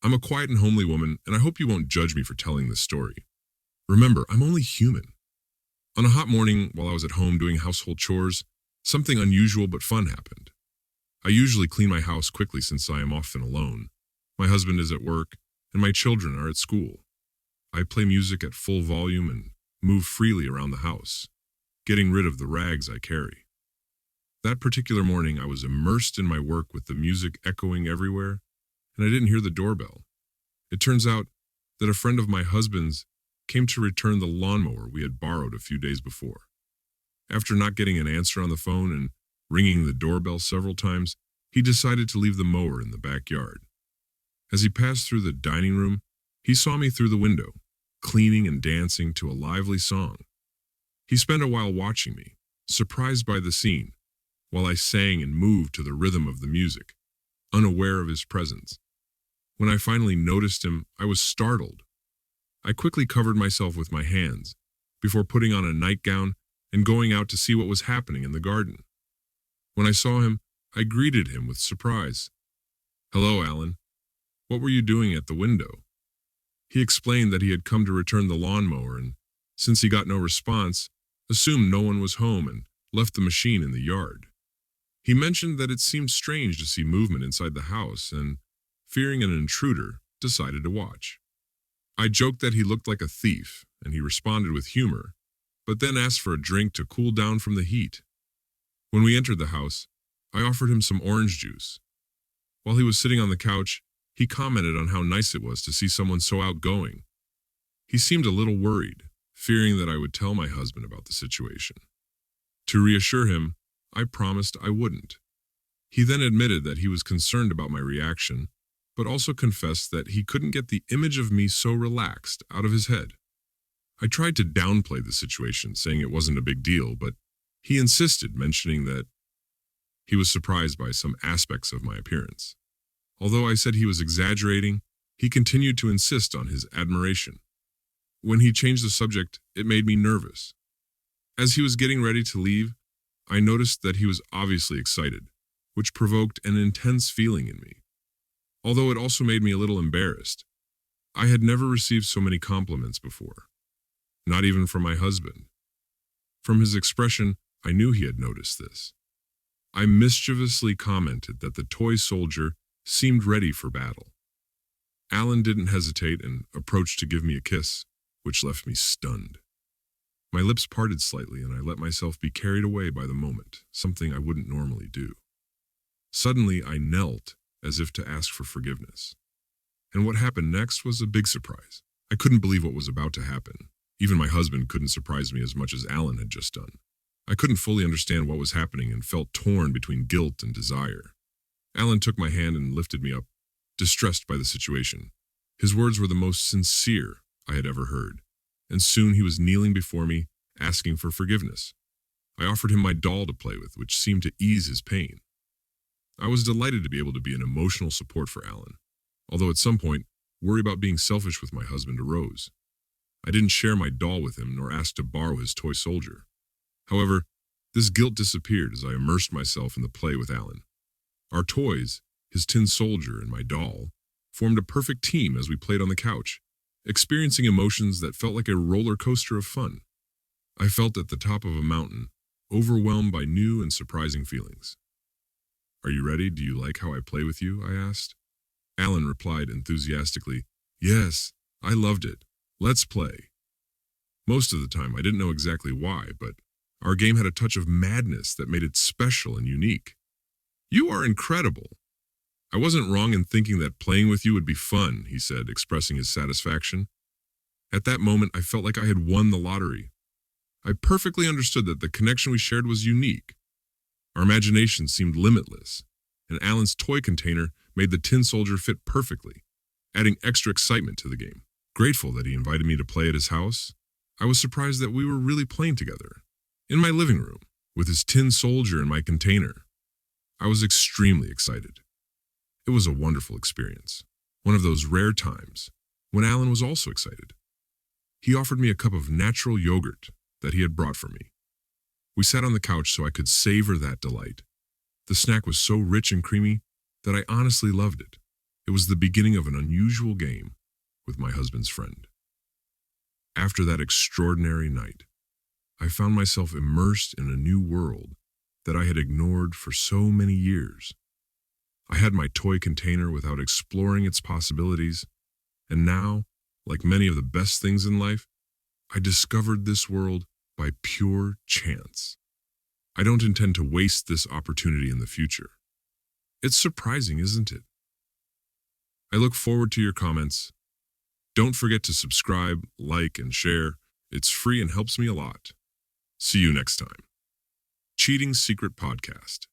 I'm a quiet and homely woman, and I hope you won't judge me for telling this story. Remember, I'm only human. On a hot morning, while I was at home doing household chores, something unusual but fun happened. I usually clean my house quickly since I am often alone. My husband is at work, and my children are at school. I play music at full volume and move freely around the house, getting rid of the rags I carry. That particular morning, I was immersed in my work with the music echoing everywhere, and I didn't hear the doorbell. It turns out that a friend of my husband's came to return the lawnmower we had borrowed a few days before. After not getting an answer on the phone and ringing the doorbell several times, he decided to leave the mower in the backyard. As he passed through the dining room, he saw me through the window, cleaning and dancing to a lively song. He spent a while watching me, surprised by the scene, while I sang and moved to the rhythm of the music, unaware of his presence. When I finally noticed him, I was startled. I quickly covered myself with my hands, before putting on a nightgown and going out to see what was happening in the garden. When I saw him, I greeted him with surprise. "Hello, Alan. What were you doing at the window?" He explained that he had come to return the lawnmower and, since he got no response, assumed no one was home and left the machine in the yard. He mentioned that it seemed strange to see movement inside the house and, fearing an intruder, decided to watch. I joked that he looked like a thief, and he responded with humor, but then asked for a drink to cool down from the heat. When we entered the house, I offered him some orange juice. While he was sitting on the couch, he commented on how nice it was to see someone so outgoing. He seemed a little worried, fearing that I would tell my husband about the situation. To reassure him, I promised I wouldn't. He then admitted that he was concerned about my reaction, but also confessed that he couldn't get the image of me so relaxed out of his head. I tried to downplay the situation, saying it wasn't a big deal, but he insisted, mentioning that he was surprised by some aspects of my appearance. Although I said he was exaggerating, he continued to insist on his admiration. When he changed the subject, it made me nervous. As he was getting ready to leave, I noticed that he was obviously excited, which provoked an intense feeling in me. Although it also made me a little embarrassed. I had never received so many compliments before, not even from my husband. From his expression, I knew he had noticed this. I mischievously commented that the toy soldier seemed ready for battle. Alan didn't hesitate and approached to give me a kiss, which left me stunned. My lips parted slightly and I let myself be carried away by the moment, something I wouldn't normally do. Suddenly, I knelt as if to ask for forgiveness. And what happened next was a big surprise. I couldn't believe what was about to happen. Even my husband couldn't surprise me as much as Alan had just done. I couldn't fully understand what was happening and felt torn between guilt and desire. Alan took my hand and lifted me up, distressed by the situation. His words were the most sincere I had ever heard, and soon he was kneeling before me, asking for forgiveness. I offered him my doll to play with, which seemed to ease his pain. I was delighted to be able to be an emotional support for Alan, although at some point, worry about being selfish with my husband arose. I didn't share my doll with him nor ask to borrow his toy soldier. However, this guilt disappeared as I immersed myself in the play with Alan. Our toys, his tin soldier and my doll, formed a perfect team as we played on the couch, experiencing emotions that felt like a roller coaster of fun. I felt at the top of a mountain, overwhelmed by new and surprising feelings. "Are you ready? Do you like how I play with you?" I asked. Alan replied enthusiastically, "Yes, I loved it. Let's play." Most of the time, I didn't know exactly why, but our game had a touch of madness that made it special and unique. "You are incredible. I wasn't wrong in thinking that playing with you would be fun," he said, expressing his satisfaction. At that moment, I felt like I had won the lottery. I perfectly understood that the connection we shared was unique. Our imagination seemed limitless, and Alan's toy container made the tin soldier fit perfectly, adding extra excitement to the game. Grateful that he invited me to play at his house, I was surprised that we were really playing together, in my living room, with his tin soldier and my container. I was extremely excited. It was a wonderful experience, one of those rare times when Alan was also excited. He offered me a cup of natural yogurt that he had brought for me. We sat on the couch so I could savor that delight. The snack was so rich and creamy that I honestly loved it. It was the beginning of an unusual game with my husband's friend. After that extraordinary night, I found myself immersed in a new world that I had ignored for so many years. I had my toy container without exploring its possibilities, and now, like many of the best things in life, I discovered this world by pure chance. I don't intend to waste this opportunity in the future. It's surprising, isn't it? I look forward to your comments. Don't forget to subscribe, like, and share. It's free and helps me a lot. See you next time. Cheating Secret Podcast.